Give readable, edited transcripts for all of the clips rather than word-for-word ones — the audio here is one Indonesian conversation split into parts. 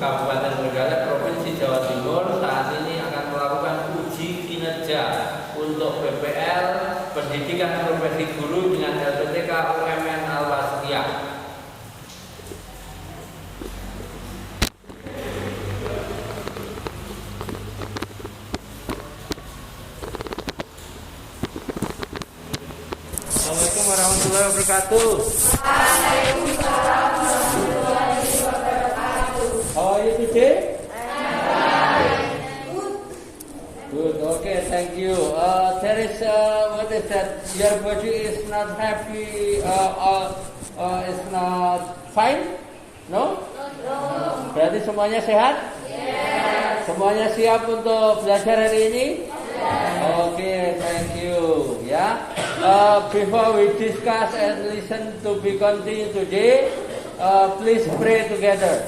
Kabupaten Trenggalek Provinsi Jawa Timur saat ini akan melakukan uji kinerja untuk PPL Pendidikan Profesi Guru dengan LPTK UMN Al-Wasliyah. Assalamualaikum warahmatullahi wabarakatuh. Waalaikumsalam warahmatullahi wabarakatuh. How are you today? Good. Good. Okay, thank you. There is what is that? Your body is not happy. Is not fine? No? No. Berarti semuanya sehat? Yes. Semuanya siap untuk belajar hari ini? Yes. Okay, thank you. Ya. Before we discuss and listen to be continued today, please pray together.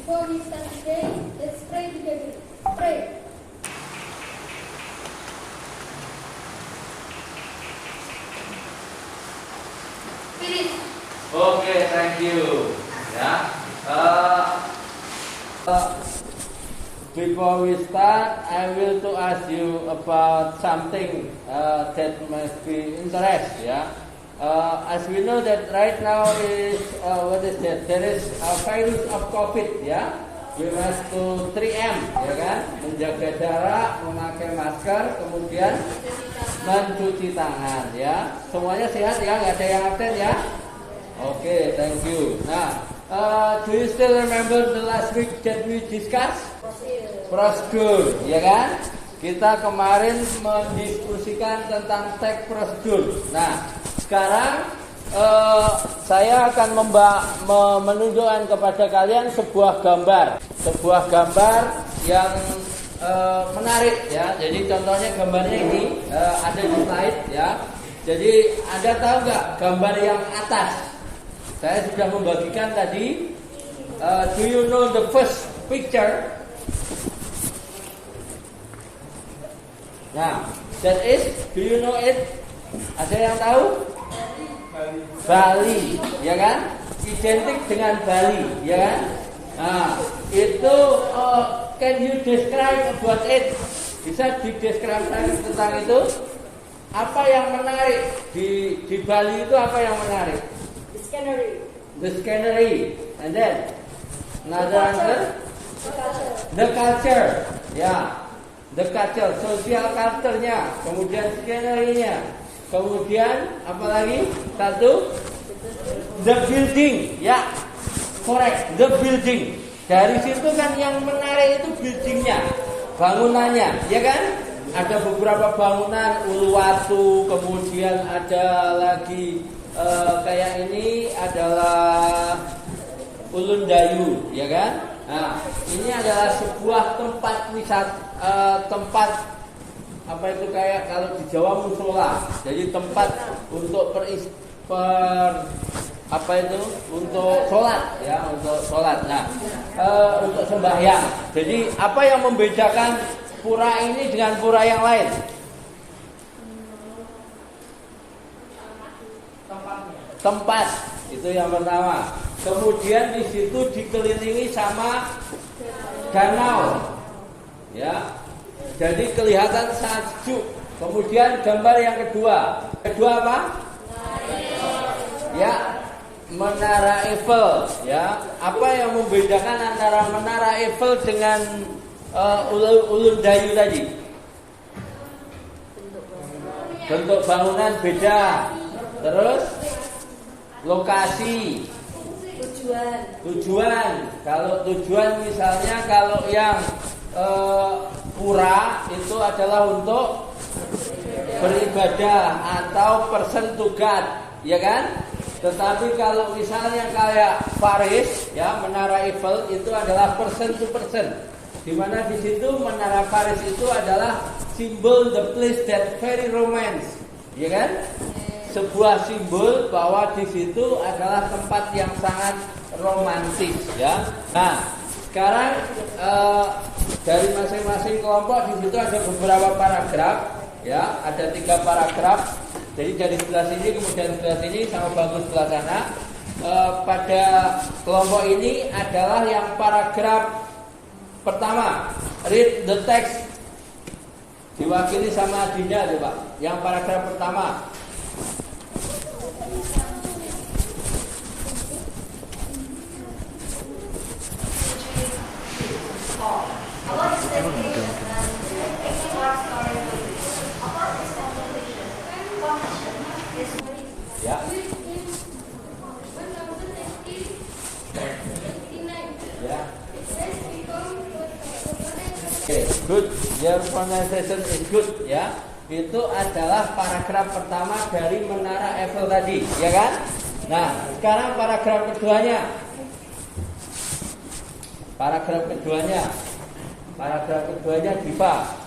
Before we start today, let's pray together. Pray. Finish. Okay, thank you. Ya. Before we start, I will to ask you about something that must be interest. Ya. As we know that right now is what is that? There is a virus of COVID. Ya. We must to 3M, ya kan? Menjaga jarak, memakai masker, kemudian mencuci tangan. Ya. Semuanya sehat ya, nggak ada yang absen ya? Okay, thank you. Nah, do you still remember the last week that we discussed? Prosedur, ya kan? Kita kemarin mendiskusikan tentang teks prosedur. Nah, sekarang saya akan menunjukkan kepada kalian sebuah gambar yang menarik, ya. Jadi contohnya gambarnya ini ada di slide, ya. Jadi Anda tahu nggak gambar yang atas? Saya sudah membagikan tadi. Do you know the first picture? Nah, that is, do you know it? Ada yang tahu? Bali, ya kan? Identik dengan Bali, ya kan? Nah, itu can you describe about it? Bisa dideskripsikan tentang itu? Apa yang menarik di Bali itu? Apa yang menarik? The scenery, and then another answer, the culture, ya, the culture, social culture-nya, kemudian scenery-nya, kemudian apa lagi? Satu, the building, ya, correct, the building. Dari situ kan yang menarik itu buildingnya, bangunannya, ya kan? Ada beberapa bangunan Uluwatu, kemudian ada lagi kayak ini adalah Ulun Dayu, ya kan? Nah, ini adalah sebuah tempat wisata, tempat apa itu kayak kalau di Jawa musola. Jadi tempat untuk untuk sholat, ya, untuk sholat. Nah, untuk sembahyang. Jadi apa yang membedakan pura ini dengan pura yang lain? Tempat itu yang pertama. Kemudian di situ dikelilingi sama danau, ya. Jadi kelihatan sangat sejuk. Kemudian gambar yang kedua apa? Ya, Menara Eiffel, ya. Apa yang membedakan antara Menara Eiffel dengan Ulun Dayu tadi? Bentuk bangunan beda. Terus lokasi, tujuan. Kalau tujuan misalnya kalau yang pura itu adalah untuk beribadah atau person to God, ya kan? Tetapi kalau misalnya kayak Paris, ya, Menara Eiffel itu adalah person to person. Di mana di situ Menara Paris itu adalah simbol the place that very romance, ya kan? Sebuah simbol bahwa di situ adalah tempat yang sangat romantis, ya. Nah, sekarang dari masing-masing kelompok di situ ada beberapa paragraf, ya, ada 3 paragraf. Jadi dari sebelah sini kemudian sebelah sini sama bagus sebelah sana. pada kelompok ini adalah yang paragraf pertama. Read the text. Diwakili sama Dinda coba. Yang paragraf pertama. Ya. Ya. Okay, good. Your pronunciation is good, ya. Itu adalah paragraf pertama dari Menara Eiffel tadi, ya kan? Nah, sekarang paragraf keduanya. Paragraf keduanya Diva.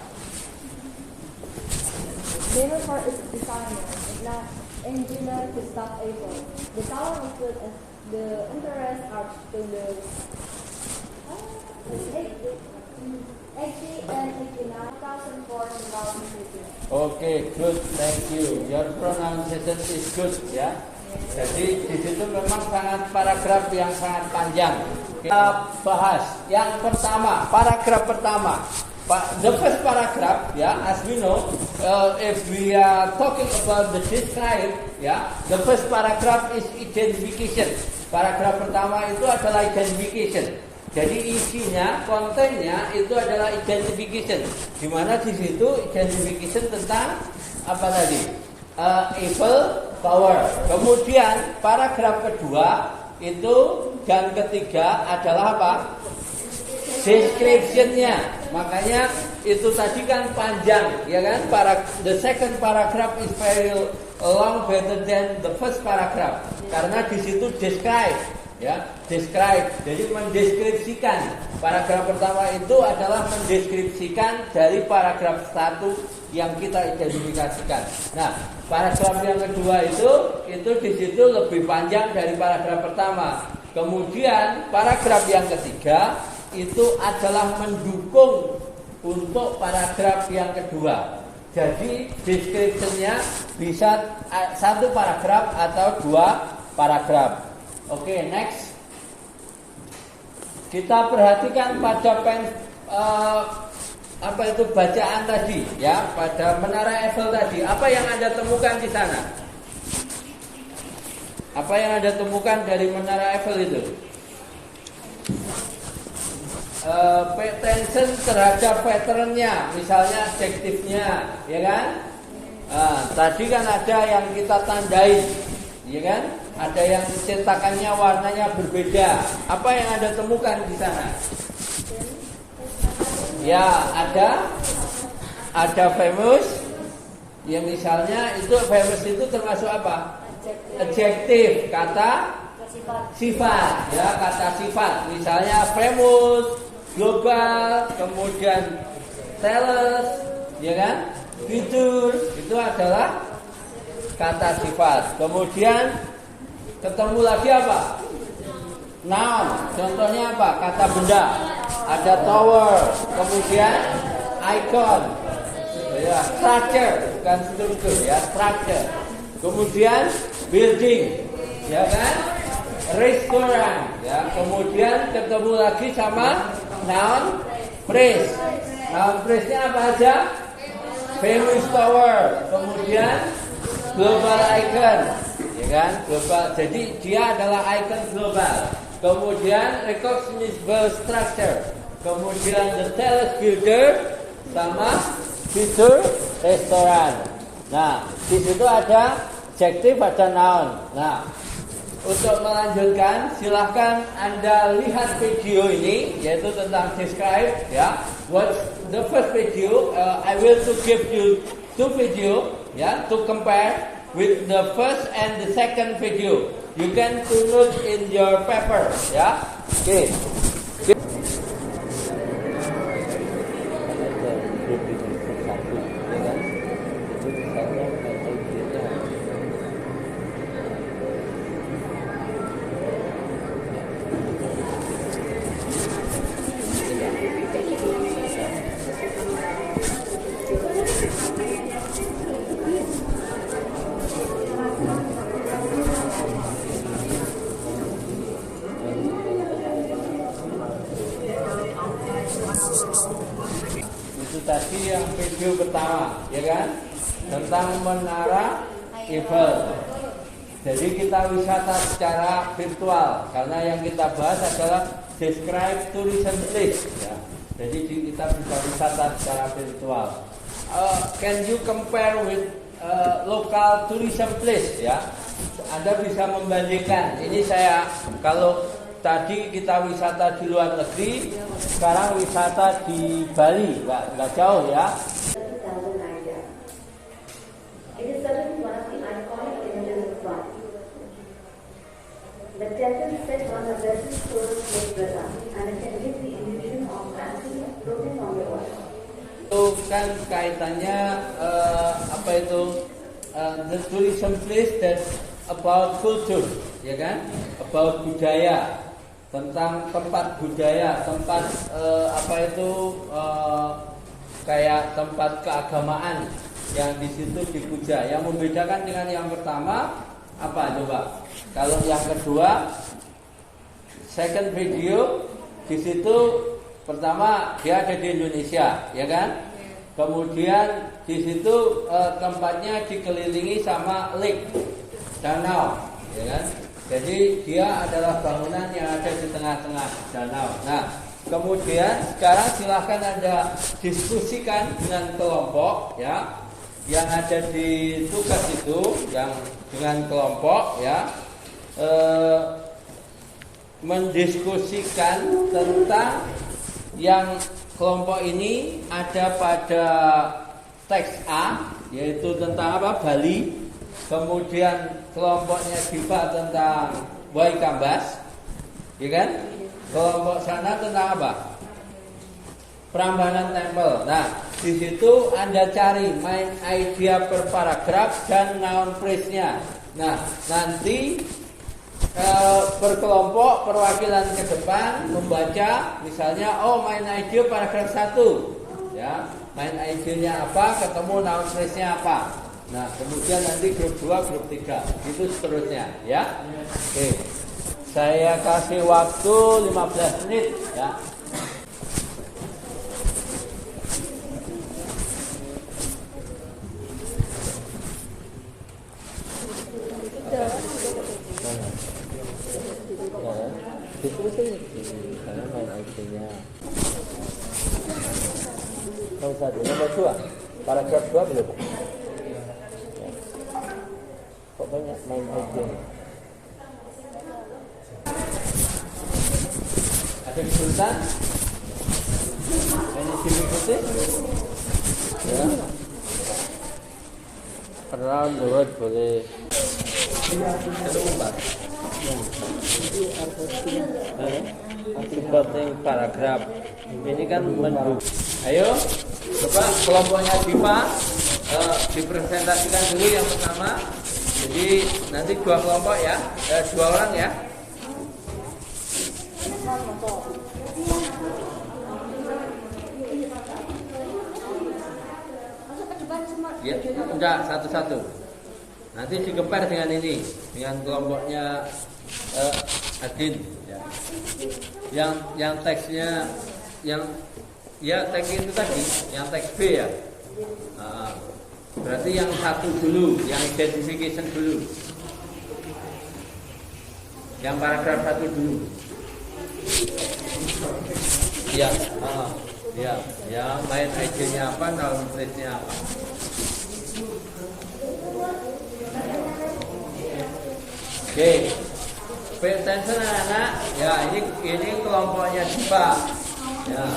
Never for its designer, not engineer Gustav Eiffel. The tower was built as the interest arch to the 80 and 89, 2004 and 2015. Okay, good, thank you. Your pronunciation is good, ya. Jadi di situ memang paragraf yang sangat panjang. Kita bahas yang pertama, paragraf pertama. The first paragraph, ya, as we know, if we are talking about the describe, ya, the first paragraph is identification. Paragraf pertama itu adalah identification. Jadi isinya, kontennya itu adalah identification. Di mana di situ identification tentang apa tadi? Eiffel Tower. Kemudian paragraf kedua itu dan ketiga adalah apa? Description-nya. Makanya itu tadi kan panjang, ya kan? The second paragraph is very long, better than the first paragraph. Karena di situ describe, ya, describe. Jadi mendeskripsikan. Paragraf pertama itu adalah mendeskripsikan dari paragraf 1 yang kita identifikasikan. Nah, paragraf yang kedua itu di situ lebih panjang dari paragraf pertama. Kemudian paragraf yang ketiga itu adalah mendukung untuk paragraf yang kedua. Jadi description-nya bisa satu paragraf atau dua paragraf. Oke, next. Kita perhatikan pada bacaan tadi, ya, pada Menara Eiffel tadi. Apa yang Anda temukan di sana? Apa yang Anda temukan dari Menara Eiffel itu? Pay attention terhadap patternnya, misalnya adjektifnya, ya kan? Tadi kan ada yang kita tandai, ya kan? Ada yang cetakannya warnanya berbeda. Apa yang Anda temukan di sana? Ya, ada famous. Ya, misalnya itu famous itu termasuk apa? Adjektif, kata sifat, ya, kata sifat. Misalnya famous, global, kemudian tellers, ya kan? Fitur, itu adalah kata sifat. Kemudian ketemu lagi apa? Noun. Contohnya apa? Kata benda. Ada tower, kemudian icon, ya, structure, bukan struktur, ya, structure. Kemudian building, ya kan? Restoran, ya. Kemudian ketemu lagi sama noun phrase. Noun phrase-nya apa aja? Famous tower, kemudian global icon, ya kan? Global. Jadi dia adalah icon global. Kemudian recognizable structure. Kemudian the tallest builder sama fitur restoran. Nah, di situ ada adjektif, ada noun. Nah, untuk melanjutkan, silahkan Anda lihat video ini, yaitu tentang describe, ya. Watch the first video. I will to give you two video, ya, to compare with the first and the second video. You can to note in your paper, ya. Oke. seperti yang video pertama, ya kan? Tentang menara Eiffel. Jadi kita wisata secara virtual, karena yang kita bahas adalah describe tourism place. Ya. Jadi kita bisa wisata secara virtual. Can you compare with local tourism place? Ya, Anda bisa membandingkan. Ini saya kalau tadi kita wisata di luar negeri, sekarang wisata di Bali, nggak jauh ya. It is certainly one of the iconic images of Rome. The temple sits on a vessel tourist lake villa, and it can give the illusion of gravity floating on the water. Itu kan kaitannya the tourism place that about culture, ya kan? About budaya, tentang tempat budaya, tempat kayak tempat keagamaan yang di situ dipuja. Yang membedakan dengan yang pertama apa coba? Kalau yang kedua, second video di situ pertama dia ada di Indonesia, ya kan? Kemudian di situ tempatnya dikelilingi sama lake, danau, ya kan? Jadi dia adalah bangunan yang ada di tengah-tengah danau. Nah, kemudian sekarang silahkan Anda diskusikan dengan kelompok, ya, yang ada di tugas itu, yang dengan kelompok, ya, mendiskusikan tentang yang kelompok ini ada pada teks A, yaitu tentang apa? Bali. Kemudian kelompoknya Diva tentang Waikambas, ya kan? Kelompok sana tentang apa? Prambanan Temple. Nah, di situ Anda cari main idea per paragraf dan noun phrase-nya. Nah, nanti per kelompok perwakilan ke depan membaca, misalnya, main idea paragraf 1, ya, main idenya apa, ketemu noun phrase-nya apa. Nah, kemudian nanti grup 2, grup 3, itu seterusnya, ya. Oke, saya kasih waktu 15 menit, ya. Diskusi karena main idenya. Nomor 1, nomor 2, paragraf 2 belum. Ya. Kok banyak main idenya? Ada kesulitan? Ini diikuti? Ya. Around the world boleh. Satu empat. Supporting paragraf ini kan mendukung. Ayo, coba kelompoknya Diva dipresentasikan dulu yang pertama. Jadi nanti 2 kelompok ya, 2 orang ya. Ya, enggak satu-satu. Nanti dikempar dengan ini, dengan kelompoknya Adin. Ya. Yang teksnya, teks itu tadi, yang teks B ya. Berarti yang satu dulu, yang identification dulu. Yang paragraf 1 dulu. Ya, yang main idenya apa, noun phrase-nya apa. Oke, pay attention anak-anak. Ya, ini kelompoknya Diva. Ya.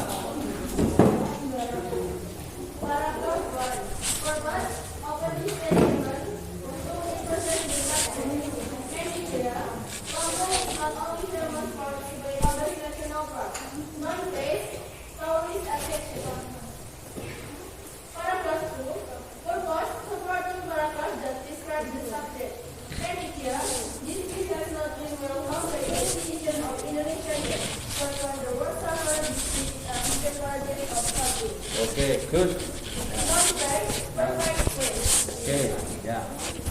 Okay, good. Okay, yeah.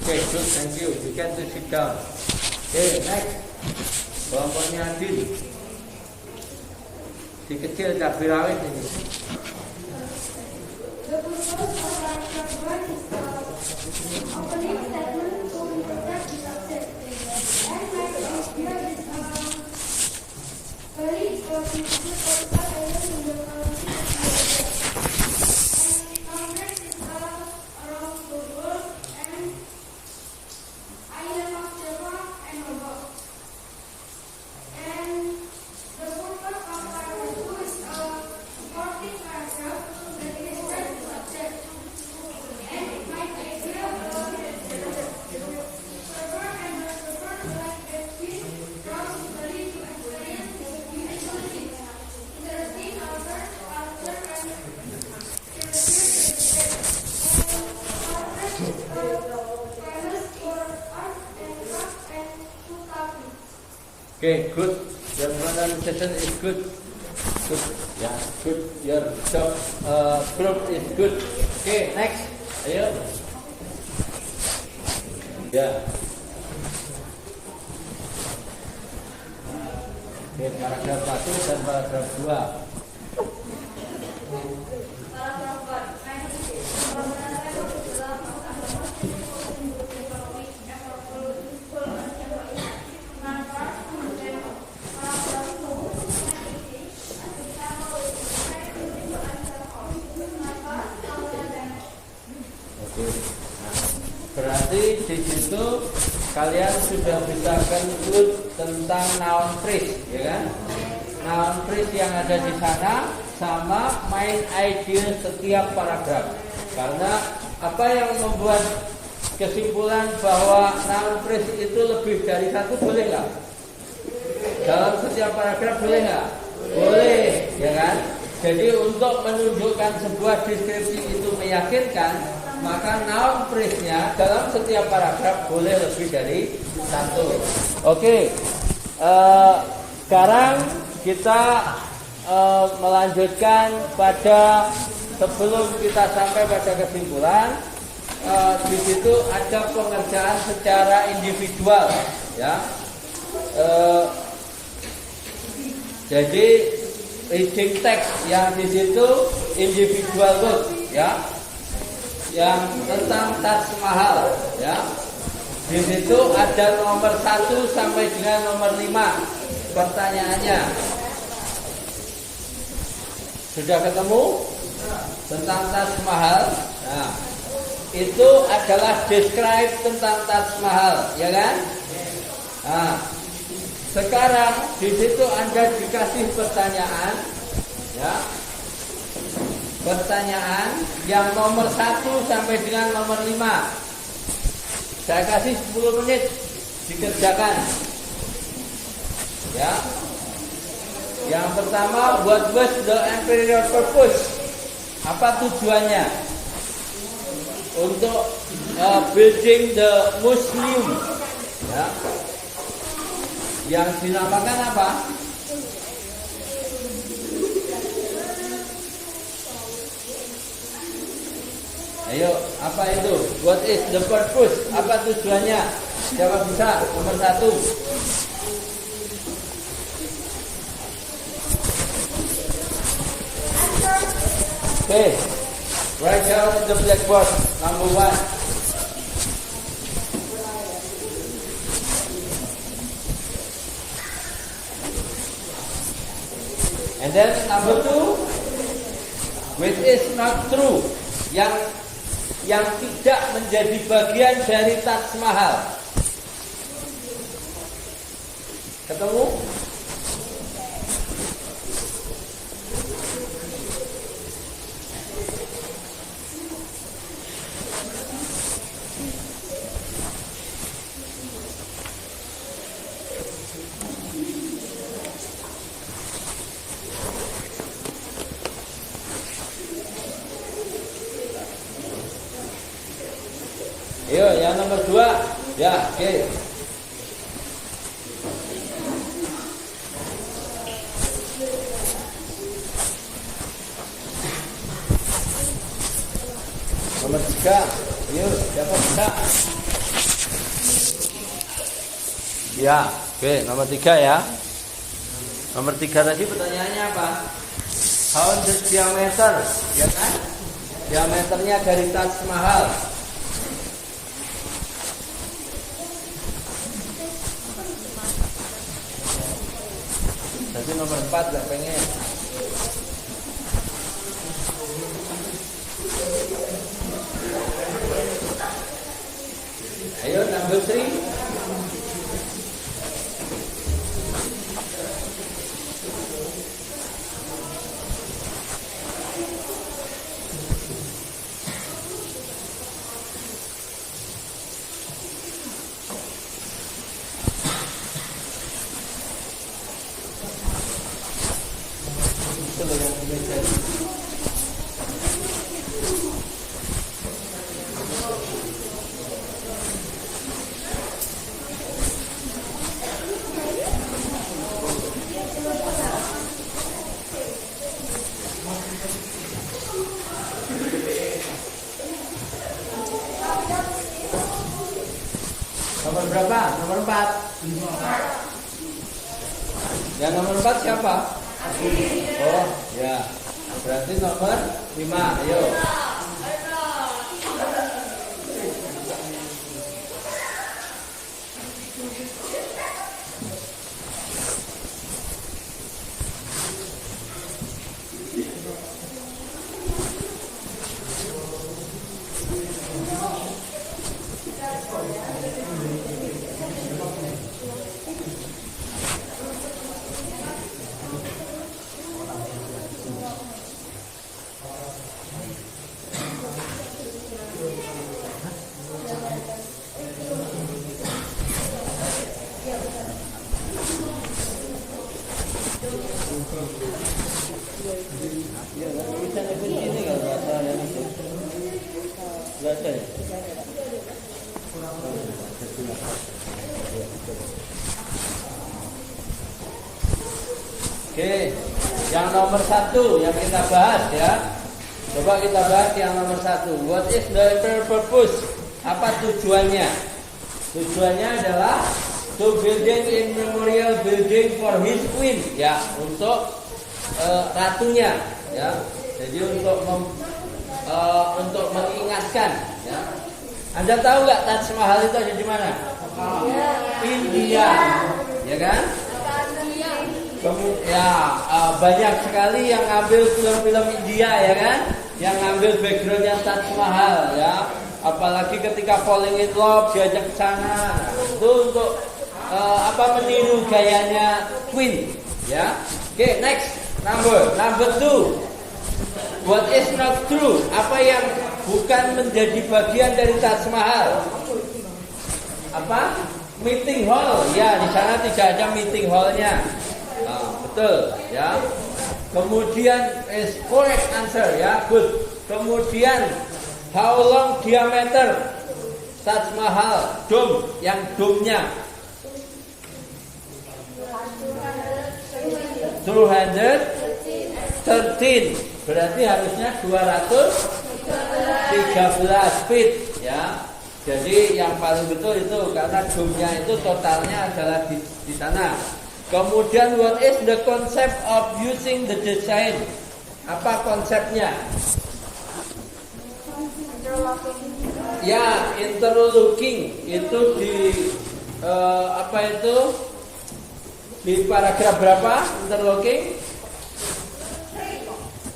Okay, good. Thank you. You can just sit down. Okay, next. Kelompoknya Adin. Si kecil cabai rawit ini. The purpose of paragraph 1 is the opening statement to interpret the subject. And my idea is very important to put items in the context. And context is around the world and island of Java and above. And the purpose of paragraph 2 is supporting paragraph that describes the subject. And it might idea server and the server like that we browse study to experience new activities. Interesting authors, culture, and curiosity. And famous for art and craft and photography. Okay, good. Your pronunciation is good. Good. Yeah, good. Your job group is good. Okay, next. Ayo. Ya. Oke, paragraf 1 dan paragraf 2. Oke. Nah, berarti di situ kalian sudah bisa conclude tentang noun phrase, ya kan? Noun phrase yang ada di sana sama main idea setiap paragraf. Karena apa yang membuat kesimpulan bahwa noun phrase itu lebih dari satu boleh nggak? Dalam setiap paragraf boleh nggak? Boleh, ya kan? Jadi untuk menunjukkan sebuah deskripsi itu meyakinkan, maka noun phrase-nya dalam setiap paragraf boleh lebih dari satu. Oke, sekarang kita melanjutkan pada sebelum kita sampai pada kesimpulan. Di situ ada pengerjaan secara individual, ya. Jadi reading text yang di situ individual work, ya. Yang tentang Taj Mahal, ya. Di situ ada nomor 1 sampai dengan nomor 5 pertanyaannya. Sudah ketemu tentang Taj Mahal? Nah, itu adalah describe tentang Taj Mahal, ya kan? Nah, sekarang di situ Anda dikasih pertanyaan, ya. Pertanyaan yang nomor 1 sampai dengan nomor 5. Saya kasih 10 menit dikerjakan. Ya. Yang pertama, what was the imperial purpose? Apa tujuannya? Untuk building the museum. Ya. Yang dinamakan apa? Ayo, apa itu? What is the purpose? Apa tujuannya? Siapa bisa? Nomor 1. Okay, write down in the blackboard. Number 1. And then number 2, which is not true, yang tidak menjadi bagian dari Taj Mahal. Ketemu? Ayo, yang nomor 2. Ya, oke. Nomor 3. Ayo, siapa bisa? Ya, oke, nomor 3 ya. Nomor 3 tadi pertanyaannya apa? How the diameter, ya kan? diameternya dari Taj Mahal? Jadi nomor 4 gak pengen. Ayo number 3. Nomor berapa? Nomor 4. Yang nomor 4 siapa? Oh, ya. Berarti nomor 5. Ayo. Oke, yang nomor 1 yang kita bahas ya. Coba kita bahas yang nomor 1. What is the purpose? Apa tujuannya? Tujuannya adalah to building in memorial building for his queen, ya, untuk ratunya, ya. Jadi untuk mengingatkan, ya. Anda tahu nggak Taj Mahal itu ada di mana? India, ya kan? Banyak sekali yang ngambil film-film India, ya kan? Yang ngambil backgroundnya Taj Mahal, ya. Apalagi ketika falling in love diajak ke sana, itu untuk meniru gayanya Queen, ya. Oke, next number 2. What is not true? Apa yang bukan menjadi bagian dari Taj Mahal? Apa? Meeting hall, ya. Di sana tidak ada meeting hallnya. Betul, ya. Kemudian is correct answer, ya, good. Kemudian how long diameter Taj Mahal dome, yang dome-nya 213, berarti harusnya 213 feet, ya. Jadi yang paling betul itu karena dome-nya itu totalnya adalah di sana. Kemudian what is the concept of using the design? Apa konsepnya? Ya, interlocking itu di paragraf berapa? Interlocking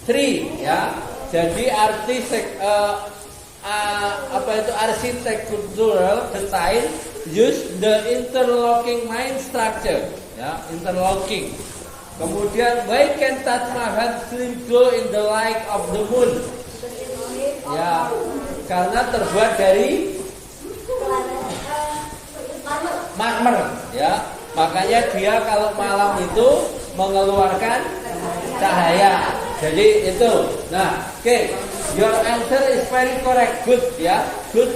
3, ya. Jadi architectural design use the interlocking main structure, ya, interlocking. Kemudian why can Taj Mahal still glow in the light of the moon? Ya, karena terbuat dari marmer, ya. Makanya dia kalau malam itu mengeluarkan cahaya. Jadi itu. Nah, oke. Your answer is very correct. Good, ya. Good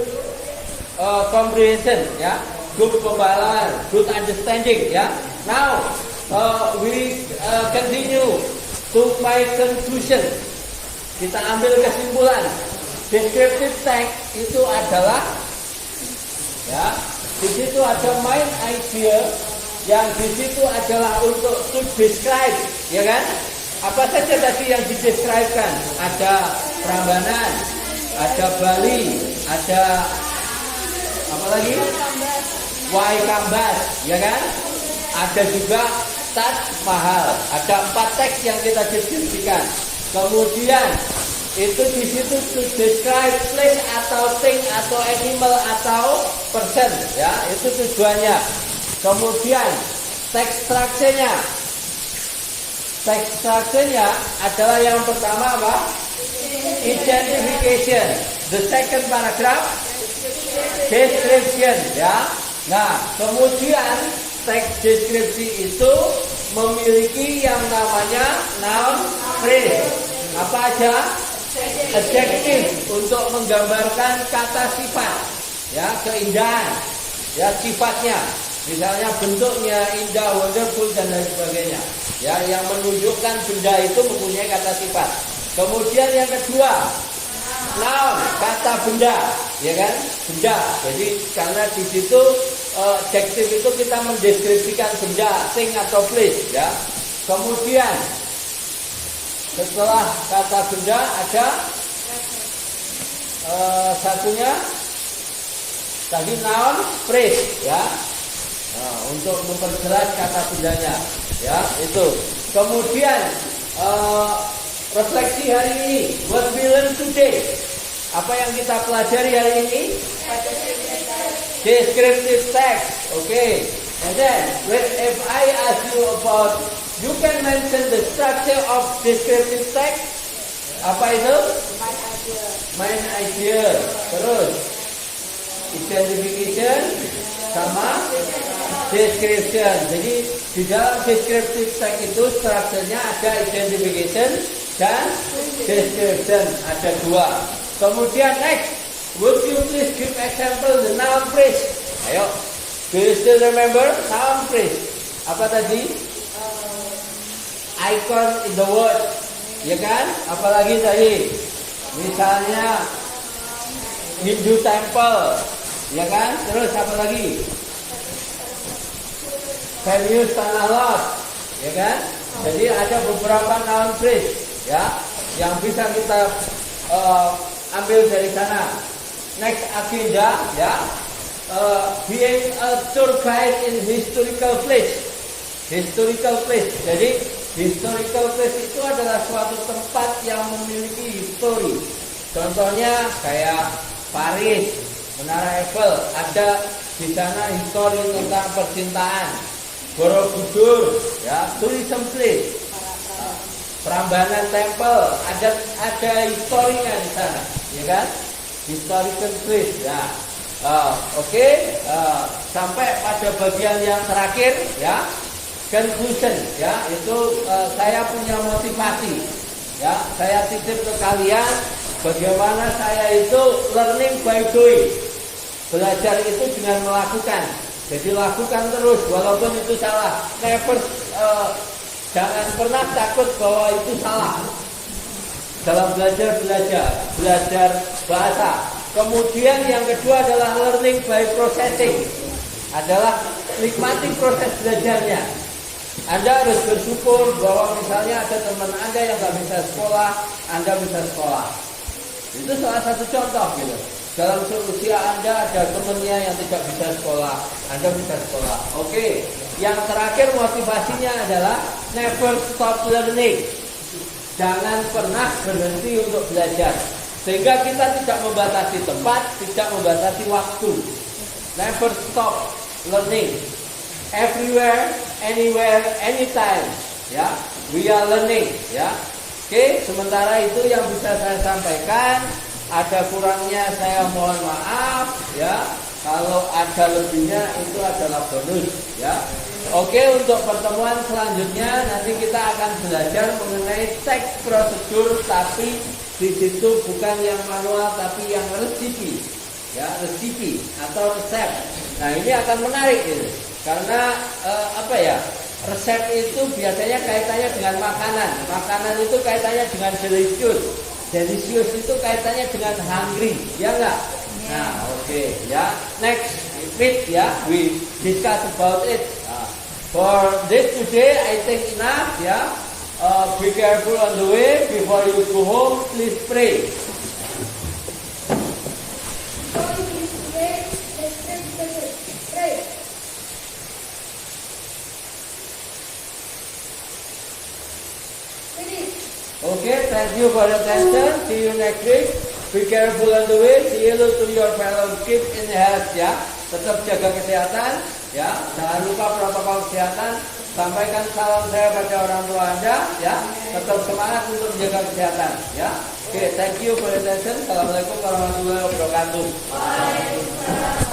comprehension, ya. Good pembahasan, good understanding, ya. Now, we continue to my conclusion. Kita ambil kesimpulan. Descriptive text itu adalah, ya, di situ ada main idea, yang di situ adalah untuk to describe, ya kan? Apa saja tadi yang didescribekan? Ada Prambanan, ada Bali, ada apa lagi? Waikambas, ya kan? Ada juga Taj Mahal. Ada 4 teks yang kita diskusikan. Kemudian itu di situ to describe place atau thing atau animal atau person, ya, itu tujuannya. Kemudian teks structure-nya. Teks structure-nya adalah yang pertama apa? Identification. The second paragraph description, ya. Nah, kemudian teks deskripsi itu memiliki yang namanya noun phrase. Apa aja? Adjektif untuk menggambarkan kata sifat, ya, keindahan, ya, sifatnya. Misalnya bentuknya indah, wonderful dan lain sebagainya. Ya, yang menunjukkan benda itu mempunyai kata sifat. Kemudian yang kedua, noun, kata benda, ya kan? Benda. Jadi karena di situ adjektif itu kita mendeskripsikan benda, thing atau place, ya. Kemudian setelah kata benda ada satunya tadi noun phrase, ya. Nah, untuk memperjelas kata bendanya, ya, itu. Kemudian refleksi hari ini, what we learn today. Apa yang kita pelajari hari ini? Descriptive text. Okay. And then if I ask you about, you can mention the structure of descriptive text. Apa itu? Main idea. Terus identification sama description. Jadi di dalam descriptive text itu strukturnya ada identification dan description, ada 2. Kemudian next, would you please give example the noun phrase? Ayo, do you still remember noun phrase? Apa tadi? Icon in the word, ya kan? Apalagi tadi, misalnya Hindu temple, ya kan? Terus apa lagi? Venue tanah lot, ya kan? Jadi ada beberapa noun phrase, ya, yang bisa kita ambil dari sana. Next agenda, ya, being a tour guide in historical place. Historical place. Jadi historical place itu adalah suatu tempat yang memiliki histori. Contohnya kayak Paris, Menara Eiffel, ada di sana histori tentang percintaan. Borobudur, ya, tourism place. Prambanan Temple, ada historinya di sana, ya kan? Historical place, ya. Oke. Sampai pada bagian yang terakhir, ya, conclusion, ya, itu saya punya motivasi, ya, saya titip ke kalian bagaimana saya itu learning by doing, belajar itu dengan melakukan. Jadi lakukan terus walaupun itu salah. Never jangan pernah takut bahwa itu salah. Dalam belajar bahasa. Kemudian yang kedua adalah learning by processing. Adalah nikmati proses belajarnya. Anda harus bersyukur bahwa misalnya ada teman Anda yang nggak bisa sekolah, Anda bisa sekolah. Itu salah satu contoh gitu. Dalam usia Anda ada temannya yang tidak bisa sekolah, Anda bisa sekolah. Oke. Yang terakhir motivasinya adalah never stop learning. Jangan pernah berhenti untuk belajar. Sehingga kita tidak membatasi tempat, tidak membatasi waktu. Never stop learning. Everywhere, anywhere, anytime. Ya, we are learning. Ya, oke. Sementara itu yang bisa saya sampaikan. Ada kurangnya saya mohon maaf. Ya, kalau ada lebihnya itu adalah bonus. Ya, oke. Untuk pertemuan selanjutnya nanti kita akan belajar mengenai teks prosedur, tapi di situ bukan yang manual tapi yang resipi. Ya, resipi atau resep. Nah, ini akan menarik ini. Karena apa ya? Resep itu biasanya kaitannya dengan makanan. Makanan itu kaitannya dengan delicious. Delicious itu kaitannya dengan hungry, ya enggak? Nah, oke, ya. Next week, ya, we discuss about it. For this today, I think enough, ya. Be careful on the way. Before you go home, please pray. Before you pray, let's pray. Finish. Okay, thank you for your attention. See you next week. Be careful on the way. See you to your fellow. Keep in health ya. Tetap jaga kesehatan ya. Jangan lupa protokol kesehatan. Sampaikan salam saya pada orang tua Anda ya. Tetap semangat untuk menjaga kesehatan ya. Oke, thank you for your attention. Assalamualaikum warahmatullahi wabarakatuh. Waalaikumsalam.